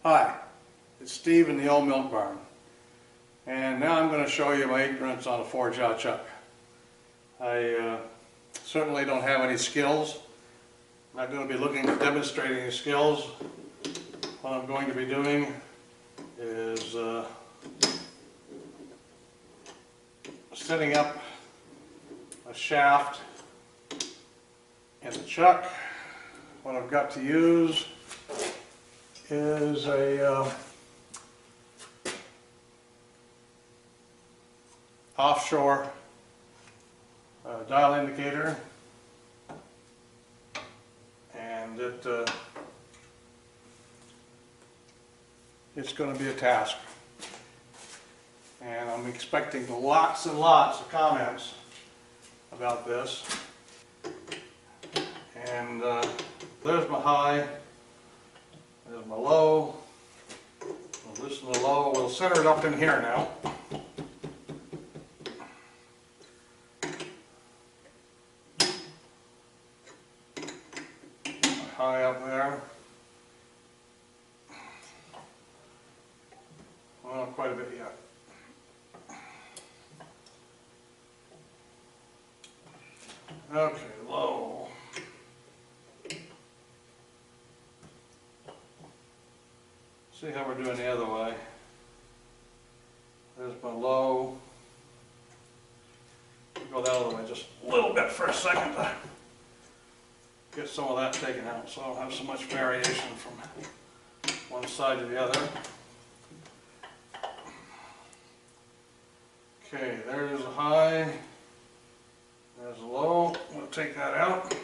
Hi, it's Steve in the old milk barn, and now I'm going to show you my ignorance on a 4-jaw chuck. I certainly don't have any skills. I'm not going to be looking to demonstrate any skills. What I'm going to be doing is setting up a shaft in the chuck. What I've got to use is a offshore dial indicator, and it's going to be a task, and I'm expecting lots and lots of comments about this. And there's my high, there's my low. We'll loosen the low. We'll center it up in here now. High up there. Well, quite a bit yet. Okay, low. See how we're doing the other way. There's my low. Go the other way just a little bit for a second to get some of that taken out so I don't have so much variation from one side to the other. Okay, there's a high, there's a low. We'll take that out.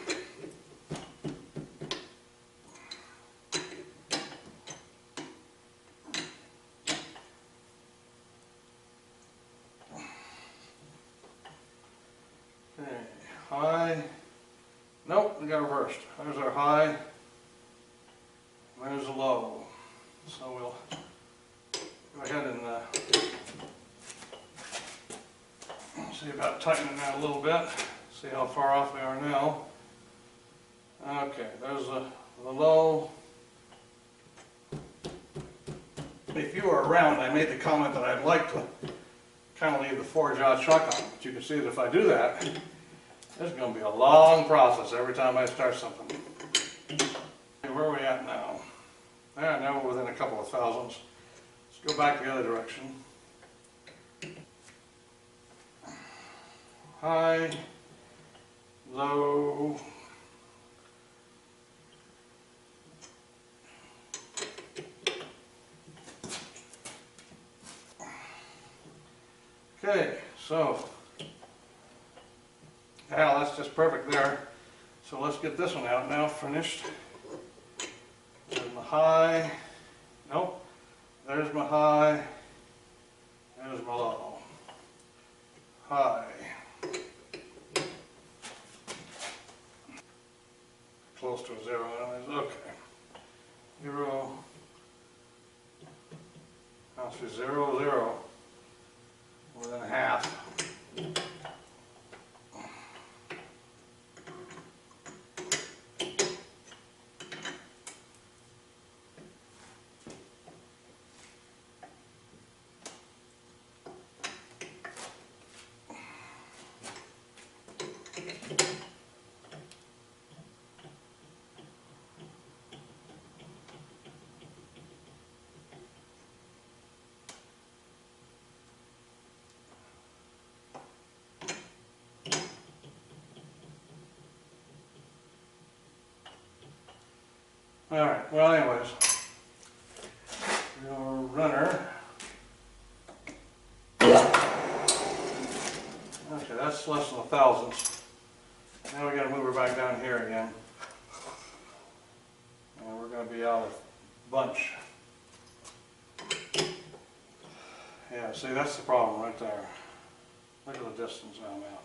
Okay, high. Nope, we got reversed. There's our high, there's a low. So we'll go ahead and see about tightening that a little bit. See how far off we are now. Okay, there's the low. If you were around, I made the comment that I'd like to kind of leave the 4-jaw chuck on, but you can see that if I do that, this is going to be a long process every time I start something. Okay, where are we at now? Now we're within a couple of thousandths. Let's go back the other direction. High, low. Okay, so now that's just perfect there. So let's get this one out now, finished. There's my high. Nope. There's my high. There's my low. High. Close to a 0 anyways. Okay. 0. Now through 0, 0. Within a half. Alright, well anyways, your runner. Okay, that's less than a thousandth. Now we got to move her back down here again. And we're going to be out of bunch. Yeah, see, that's the problem right there. Look at the distance I'm out.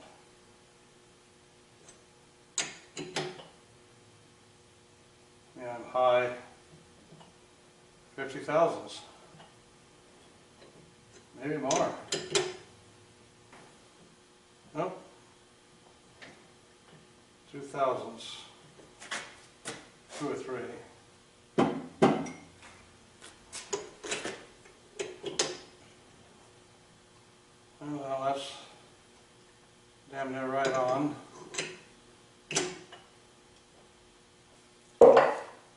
Yeah, I'm high 50 thousandths. Maybe more. Nope. 2 thousandths. 2 or 3. that's damn near right on.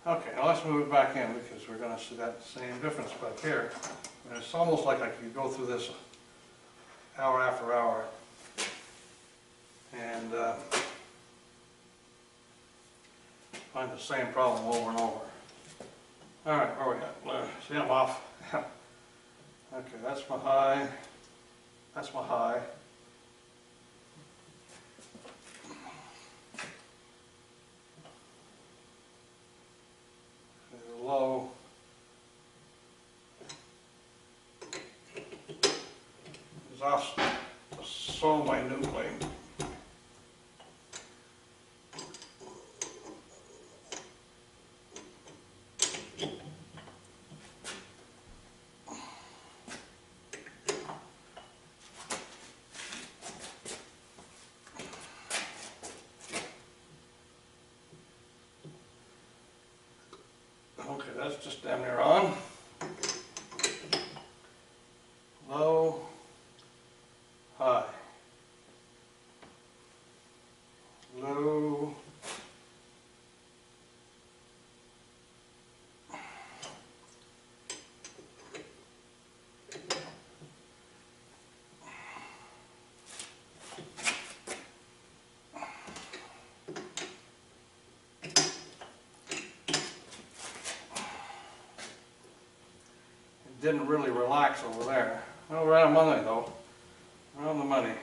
Okay, now let's move it back in because we're going to see that same difference back here. And it's almost like I could go through this hour after hour and find the same problem over and over. Alright, where are we at? See, I'm off. Okay, that's my high. That's my high. The low. Is off so minutely. Okay, that's just damn near on. Low, high. Low. Didn't really relax over there. Oh, right on money though. Right on the money.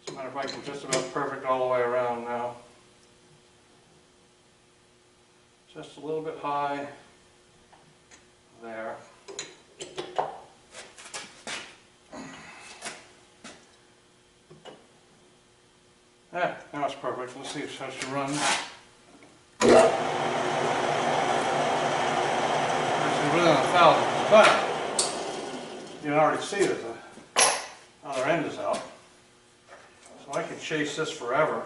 As a matter of fact, I'm just about perfect all the way around now. Just a little bit high there. Now it's perfect. Let's see if it should run. Actually, within 1,000. But you can already see that the other end is out. So I could chase this forever.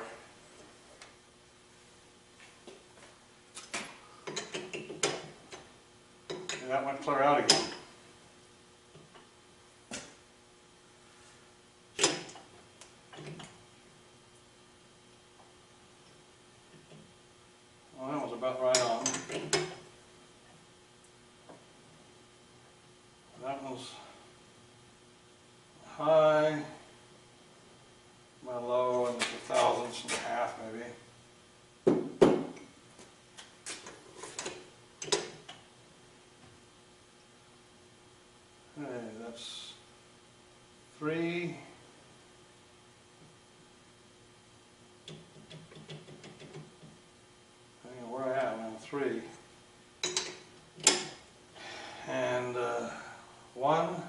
And that went clear out again. Well, that was about right on. That was high, my low, and it's 1/1000 and a half maybe. Hey, that's 3. I don't know where I am, I'm 3. And 1,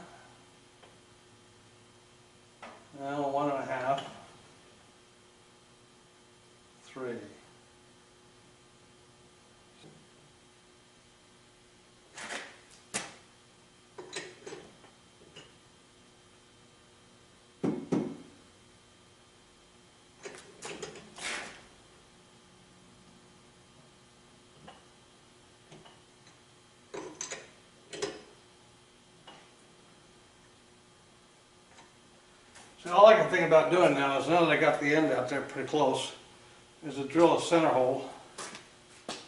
now 1.5, 3. So all I can think about doing now is, now that I got the end out there pretty close, is to drill a center hole,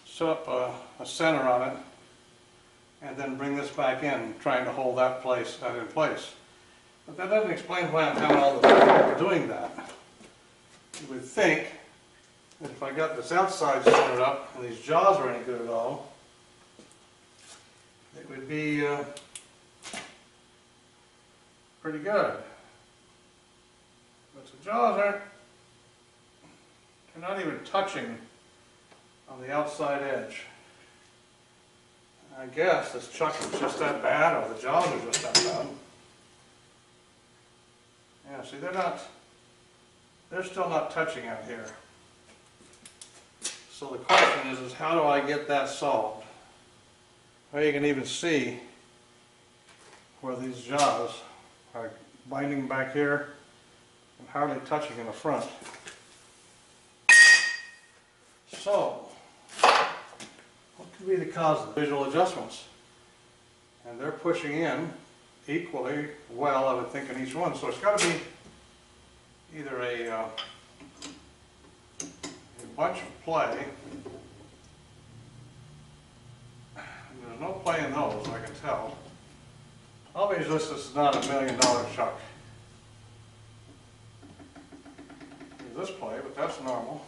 set up a center on it, and then bring this back in, trying to hold that in place. But that doesn't explain why I'm having all the trouble doing that. You would think that if I got this outside centered up and these jaws are any good at all, it would be pretty good. But the jaws they're not even touching on the outside edge. I guess this chuck is just that bad, or the jaws are just that bad. Yeah, see, they're still not touching out here. So the question is how do I get that solved? Well, you can even see where these jaws are binding back here and hardly touching in the front. So, what could be the cause of the visual adjustments? And they're pushing in equally well, I would think, in each one. So it's got to be either a bunch of play. There's no play in those, I can tell. Obviously this is not $1 million chuck. There's this play, but that's normal.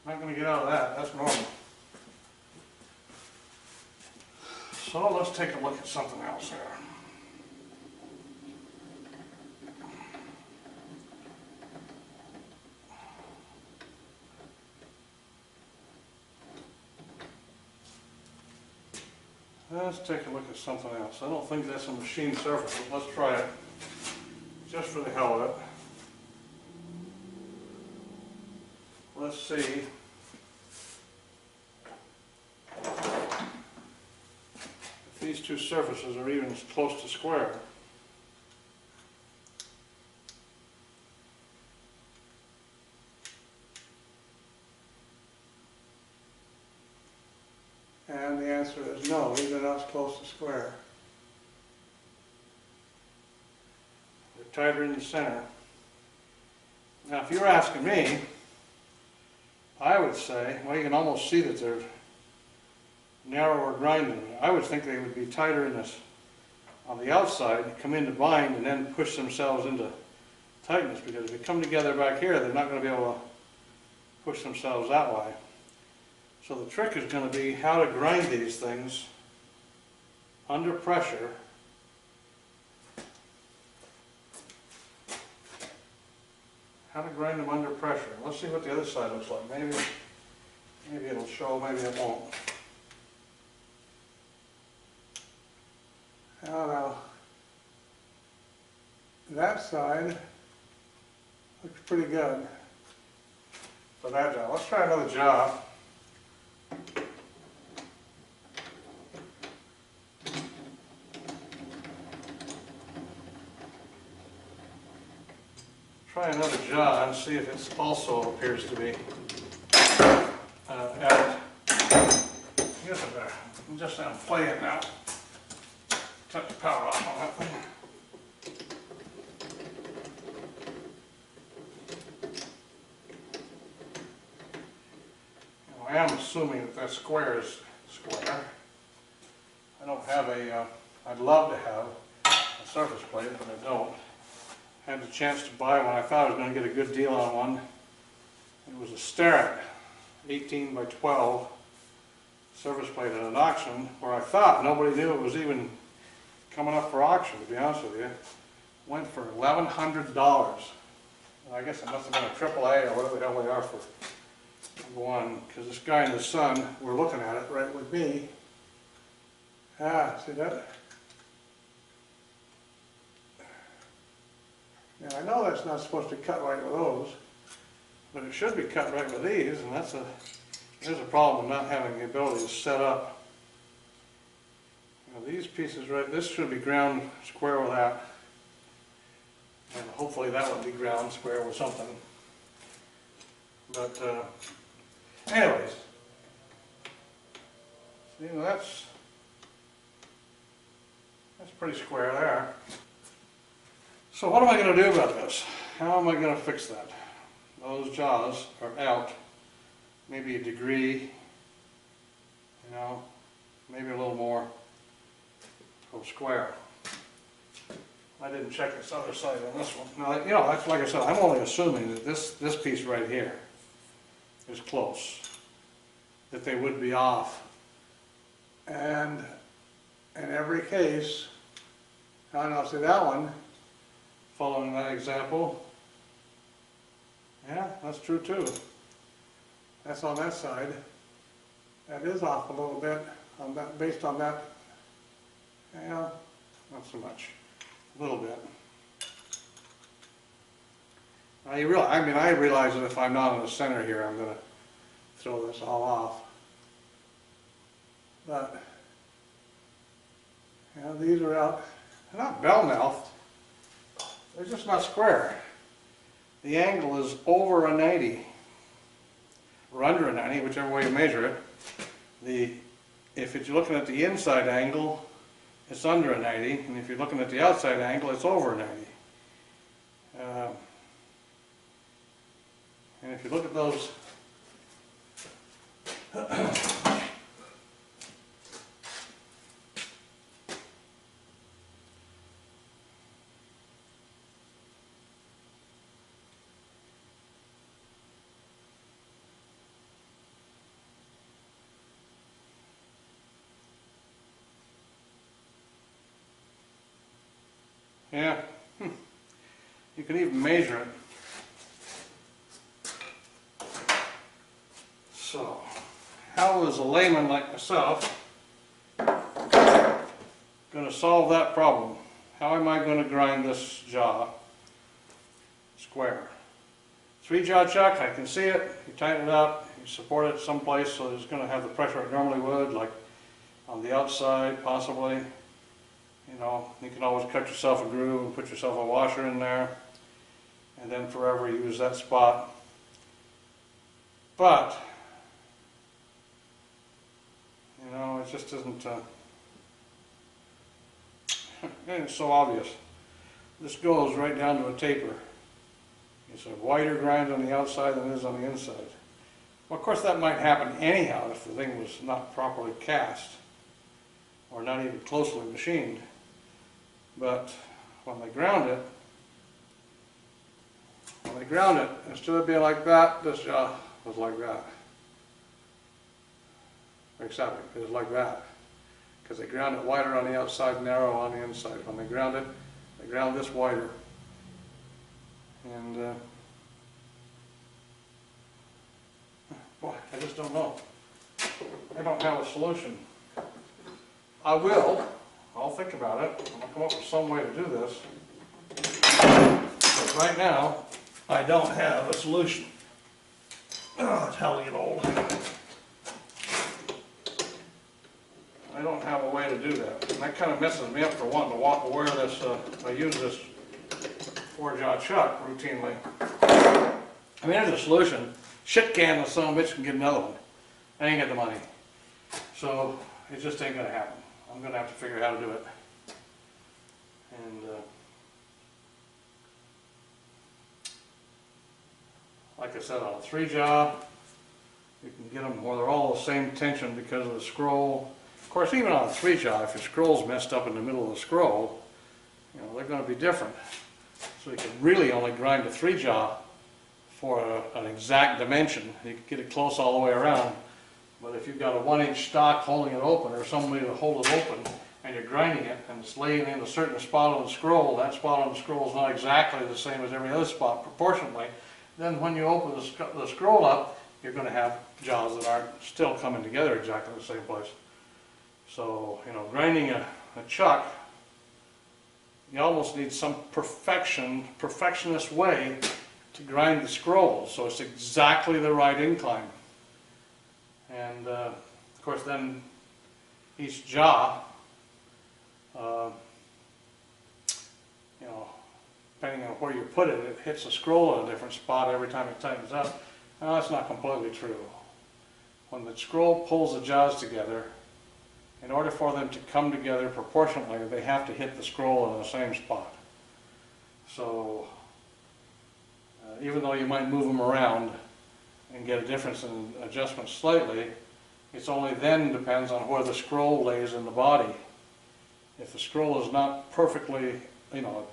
Not going to get out of that, that's normal. So let's take a look at something else here. Let's take a look at something else. I don't think that's a machine surface, but let's try it just for the hell of it. Let's see if these two surfaces are even close to square. And the answer is no, these are not close to square. They're tighter in the center. Now if you're asking me, I would say, well, you can almost see that they're narrower grinding. I would think they would be tighter in this on the outside, come in to bind, and then push themselves into tightness, because if they come together back here, they're not going to be able to push themselves that way. So the trick is going to be how to grind these things under pressure. How to grind them under pressure. Let's see what the other side looks like. Maybe it'll show, maybe it won't. Now, that side looks pretty good for that job. Let's try another job. Try another jaw and see if it also appears to be at. Yes, I'm just playing now. Touch the power off on that thing. Now, I am assuming that that square is square. I don't have a. I'd love to have a surface plate, but I don't. Had the chance to buy one. I thought I was going to get a good deal on one. It was a Starrett 18 by 12 surface plate at an auction, where I thought nobody knew it was even coming up for auction, to be honest with you. Went for $1,100. I guess it must have been a AAA or whatever the hell they are for one, because this guy and his son were looking at it right with me. See that? Now I know that's not supposed to cut right with those, but it should be cut right with these, and there's a problem with not having the ability to set up. Now these pieces right, this should be ground square with that, and hopefully that would be ground square with something. But anyways, you know, that's pretty square there. So what am I going to do about this? How am I going to fix that? Those jaws are out, maybe a degree, you know, maybe a little more from square. I didn't check this other side on this one. Now, you know, that's like I said, I'm only assuming that this piece right here is close, that they would be off. And in every case, I know, see that one, following that example, yeah, that's true too. That's on that side. That is off a little bit on that, based on that. Yeah, not so much. A little bit. Now you realize, I mean, I realize that if I'm not in the center here, I'm going to throw this all off. But, you know, these are out. They're not bell-mouthed. They're just not square. The angle is over a 90, or under a 90, whichever way you measure it. If you're looking at the inside angle, it's under a 90, and if you're looking at the outside angle, it's over a 90. And if you look at those yeah, you can even measure it. So, how is a layman like myself going to solve that problem? How am I going to grind this jaw square? 3-jaw chuck, I can see it, you tighten it up, you support it someplace so it's going to have the pressure it normally would, like on the outside possibly. You know, you can always cut yourself a groove and put yourself a washer in there and then forever use that spot. But, you know, it just isn't, it's so obvious. This goes right down to a taper. It's a wider grind on the outside than it is on the inside. Well, of course that might happen anyhow if the thing was not properly cast or not even closely machined. But when they ground it, instead of being like that, this jaw was like that. Except it was like that. Because they ground it wider on the outside, narrow on the inside. When they ground it, they ground this wider. And, boy, I just don't know. I don't have a solution. I'll think about it. I'll come up with some way to do this. But right now, I don't have a solution. Oh, that's how we get old. I don't have a way to do that. And that kind of messes me up for wanting to wear this, I use this 4-jaw chuck routinely. I mean, there's a solution. Shit can the son of a bitch can get another one. I ain't got the money. So, it just ain't gonna happen. I'm gonna have to figure out how to do it. And, like I said, on a 3-jaw, you can get them where they're all the same tension because of the scroll. Of course, even on a 3-jaw, if your scroll's messed up in the middle of the scroll, you know, they're going to be different. So you can really only grind a 3-jaw for an exact dimension. You can get it close all the way around. But if you've got a 1-inch stock holding it open, or somebody to hold it open, and you're grinding it, and it's laying in a certain spot on the scroll, that spot on the scroll is not exactly the same as every other spot proportionally, then when you open the scroll up, you're going to have jaws that aren't still coming together exactly the same place. So, you know, grinding a chuck, you almost need some perfectionist way to grind the scroll, so it's exactly the right incline. And, of course, then each jaw, you know, depending on where you put it, it hits the scroll in a different spot every time it tightens up. Now, that's not completely true. When the scroll pulls the jaws together, in order for them to come together proportionately, they have to hit the scroll in the same spot. So, even though you might move them around and get a difference in adjustment slightly, it's only then depends on where the scroll lays in the body. If the scroll is not perfectly, you know,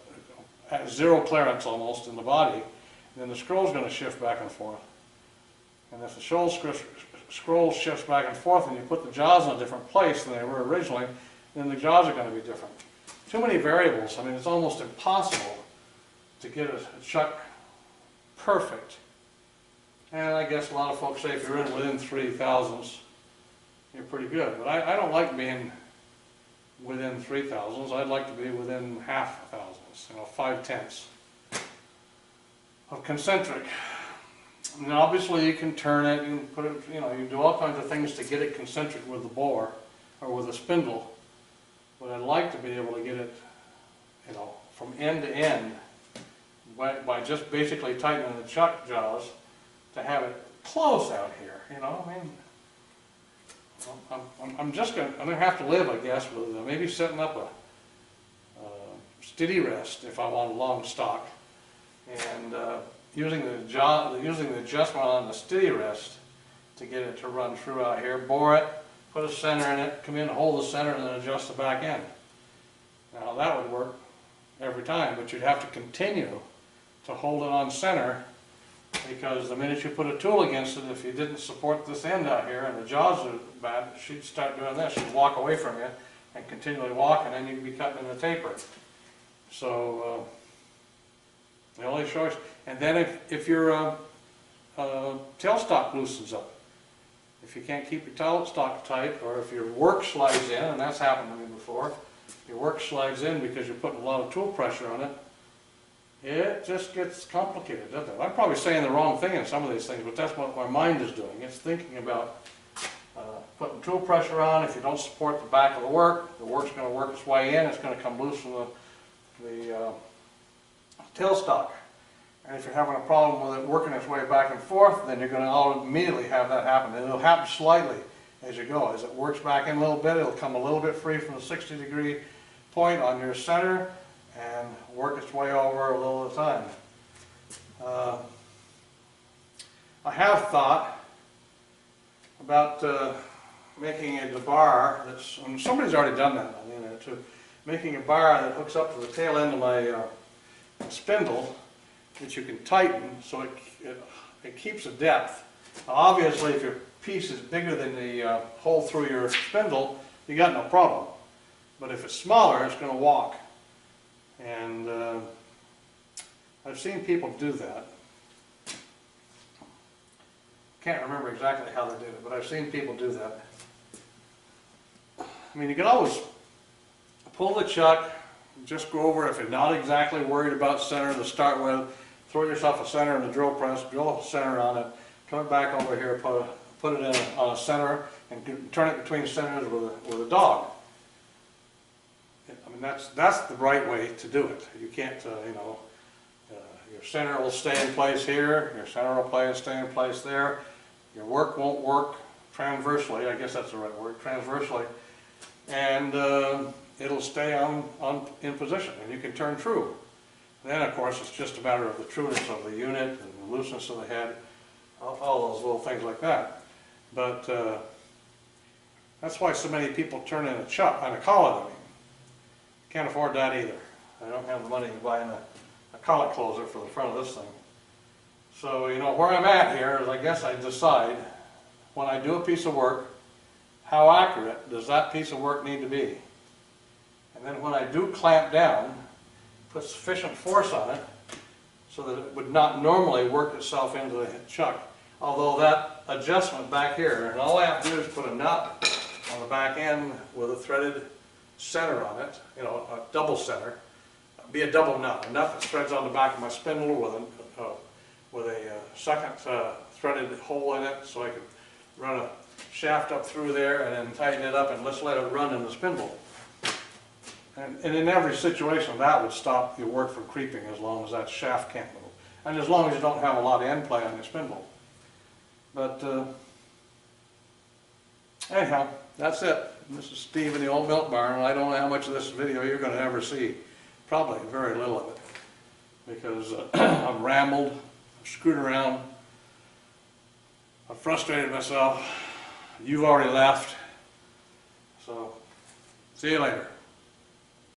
at zero clearance almost in the body, then the scroll is going to shift back and forth. And if the scroll shifts back and forth and you put the jaws in a different place than they were originally, then the jaws are going to be different. Too many variables. I mean, it's almost impossible to get a chuck perfect. And I guess a lot of folks say if you're in within 3/1000ths, you're pretty good. But I don't like being within 3/1000ths. I'd like to be within 0.5 thousandths, you know, 5/10ths of concentric. And obviously you can turn it, you can put it, you know, you can do all kinds of things to get it concentric with the bore or with a spindle. But I'd like to be able to get it, you know, from end to end by just basically tightening the chuck jaws to have it close out here, you know, I mean, I'm gonna have to live, I guess, with maybe setting up a steady rest if I want a long stock, and using the adjustment on the steady rest to get it to run through out here. Bore it, put a center in it, come in, hold the center, and then adjust the back end. Now that would work every time, but you'd have to continue to hold it on center, because the minute you put a tool against it, if you didn't support this end out here and the jaws are bad, she'd start doing this. She'd walk away from you and continually walk, and then you'd be cutting in the taper. So the only choice, and then if your tailstock loosens up, if you can't keep your tailstock tight, or if your work slides in, and that's happened to me before, your work slides in because you're putting a lot of tool pressure on it, it just gets complicated, doesn't it? I'm probably saying the wrong thing in some of these things, but that's what my mind is doing. It's thinking about putting tool pressure on. If you don't support the back of the work's going to work its way in. It's going to come loose from the tailstock. And if you're having a problem with it working its way back and forth, then you're going to immediately have that happen. And it'll happen slightly as you go. As it works back in a little bit, it'll come a little bit free from the 60-degree point on your center and work its way over a little at a time. I have thought about making a bar that's, and somebody's already done that on the internet too, making a bar that hooks up to the tail end of my spindle that you can tighten so it keeps a depth. Now, obviously, if your piece is bigger than the hole through your spindle, you got no problem. But if it's smaller, it's going to walk. And I've seen people do that. Can't remember exactly how they did it, but I've seen people do that. I mean, you can always pull the chuck, just go over if you're not exactly worried about center to start with. Throw yourself a center in the drill press, drill a center on it, come back over here, put it in on a center, and turn it between centers with a dog. I mean, that's the right way to do it. You can't, your center will stay in place here, your center will stay in place there. Your work won't work transversely, I guess that's the right word, transversely, and it'll stay in position, and you can turn true. And then, of course, it's just a matter of the trueness of the unit and the looseness of the head, all those little things like that. But that's why so many people turn in a collet. I mean, can't afford that either. I don't have the money to buy a collet closer for the front of this thing. So, where I'm at here is I guess I decide when I do a piece of work, how accurate does that piece of work need to be? And then when I do clamp down, put sufficient force on it so that it would not normally work itself into the chuck. Although that adjustment back here, and all I have to do is put a nut on the back end with a threaded center on it, a double center, be a double nut, a nut that threads on the back of my spindle with a second threaded hole in it, so I could run a shaft up through there and then tighten it up and just let it run in the spindle. And in every situation, that would stop your work from creeping as long as that shaft can't move. And as long as you don't have a lot of end play on your spindle. But anyhow, that's it. This is Steve in the old milk barn, and I don't know how much of this video you're going to ever see. Probably very little of it. Because I've rambled, I've screwed around, I've frustrated myself. You've already left. So, see you later.